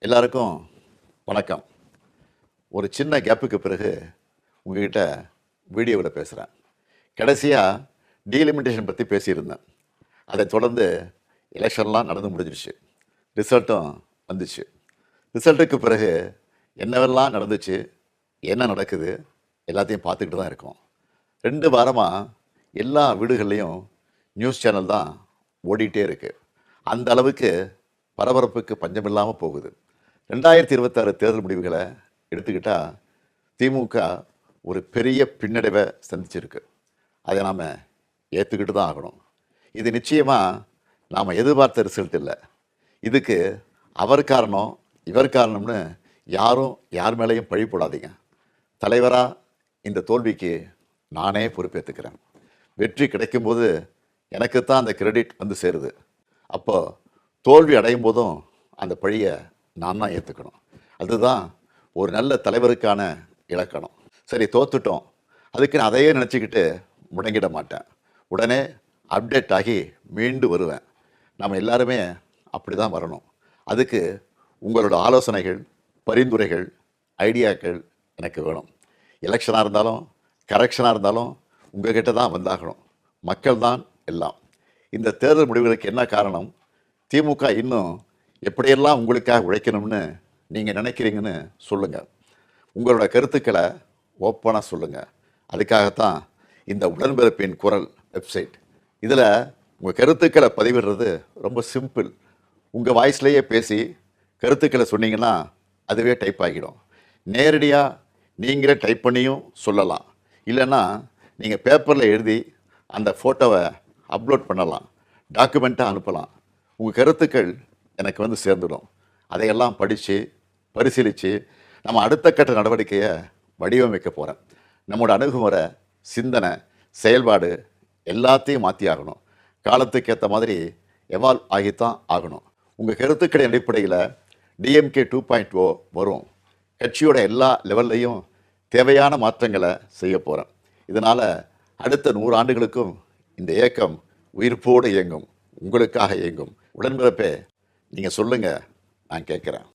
எல்லாருக்கும் வணக்கம். ஒரு சின்ன கேப்புக்கு பிறகு உங்ககிட்ட வீடியோவில் பேசுகிறேன். கடைசியாக டீலிமிட்டேஷன் பற்றி பேசியிருந்தேன். அதை தொடர்ந்து எலெக்ஷன்லாம் நடந்து முடிஞ்சிருச்சு, ரிசல்ட்டும் வந்துச்சு. ரிசல்ட்டுக்கு பிறகு என்னவெல்லாம் நடந்துச்சு, என்ன நடக்குது எல்லாத்தையும் பார்த்துக்கிட்டு தான் இருக்கோம். 2 வாரமாக எல்லா வீடுகள்லேயும் நியூஸ் சேனல் தான் ஓடிட்டே இருக்குது. அந்த அளவுக்கு பரபரப்புக்கு பஞ்சமில்லாமல் போகுது. 2026 தேர்தல் முடிவுகளை எடுத்துக்கிட்டால் திமுக ஒரு பெரிய பின்னடைவை சந்திச்சிருக்கு. அதை நாம் ஏற்றுக்கிட்டு தான் ஆகணும். இது நிச்சயமாக நாம் எதிர்பார்த்த ரிசல்ட் இல்லை. இதுக்கு அவர் காரணம் இவர் காரணம்னு யாரும் யார் மேலேயும் பழி போடாதீங்க. தலைவராக இந்த தோல்விக்கு நானே பொறுப்பேற்றுக்கிறேன். வெற்றி கிடைக்கும்போது எனக்கு தான் அந்த கிரெடிட் வந்து சேருது. அப்போது தோல்வி அடையும் போதும் அந்த பழியை நான் தான் ஏற்றுக்கணும். அதுதான் ஒரு நல்ல தலைவருக்கான இலக்கணம். சரி, தோத்துட்டோம், அதுக்கு நான் அதையே நினச்சிக்கிட்டு முடங்கிட மாட்டேன். உடனே அப்டேட் ஆகி மீண்டு வருவேன். நம்ம எல்லாருமே அப்படி தான் வரணும். அதுக்கு உங்களோட ஆலோசனைகள், பரிந்துரைகள், ஐடியாக்கள் எனக்கு வேணும். எலெக்ஷனாக இருந்தாலும் கரெக்ஷனாக இருந்தாலும் உங்கள்கிட்ட தான் வந்தாகணும். மக்கள் தான் எல்லாம். இந்த தேர்தல் முடிவுகளுக்கு என்ன காரணம்? திமுக இன்னும் எப்படியெல்லாம் உங்களுக்காக உழைக்கணும்னு நீங்கள் நினைக்கிறீங்கன்னு சொல்லுங்கள். உங்களோட கருத்துக்களை ஓப்பனாக சொல்லுங்கள். அதுக்காகத்தான் இந்த உடன்பிறப்பின் குரல் வெப்சைட். இதில் உங்கள் கருத்துக்களை பதிவிடுறது ரொம்ப சிம்பிள். உங்கள் வாய்ஸ்லேயே பேசி கருத்துக்களை சொன்னீங்கன்னா அதுவே டைப் ஆகிடும். நேரடியாக நீங்களே டைப் பண்ணியும் சொல்லலாம். இல்லைன்னா நீங்கள் பேப்பரில் எழுதி அந்த ஃபோட்டோவை அப்லோட் பண்ணலாம், டாக்குமெண்ட்டாக அனுப்பலாம். உங்கள் கருத்துக்கள் எனக்கு வந்து சேர்ந்துடும். அதையெல்லாம் படித்து பரிசீலித்து நம்ம அடுத்த கட்ட நடவடிக்கையை வடிவமைக்க போகிறேன். நம்மளோட அணுகுமுறை, சிந்தனை, செயல்பாடு எல்லாத்தையும் மாற்றி ஆகணும். காலத்துக்கு ஏற்ற மாதிரி எவால்வ் ஆகித்தான் ஆகணும். உங்கள் கருத்துக்களின் அடிப்படையில் டிஎம்கே 2.0 வரும். கட்சியோட எல்லா லெவல்லையும் தேவையான மாற்றங்களை செய்ய போகிறேன். இதனால் அடுத்த 100 ஆண்டுகளுக்கும் இந்த இயக்கம் உயிர்ப்போடு இயங்கும், உங்களுக்காக இயங்கும். உடன்பிறப்பே, நீங்கள் சொல்லுங்கள், நான் கேட்குறேன்.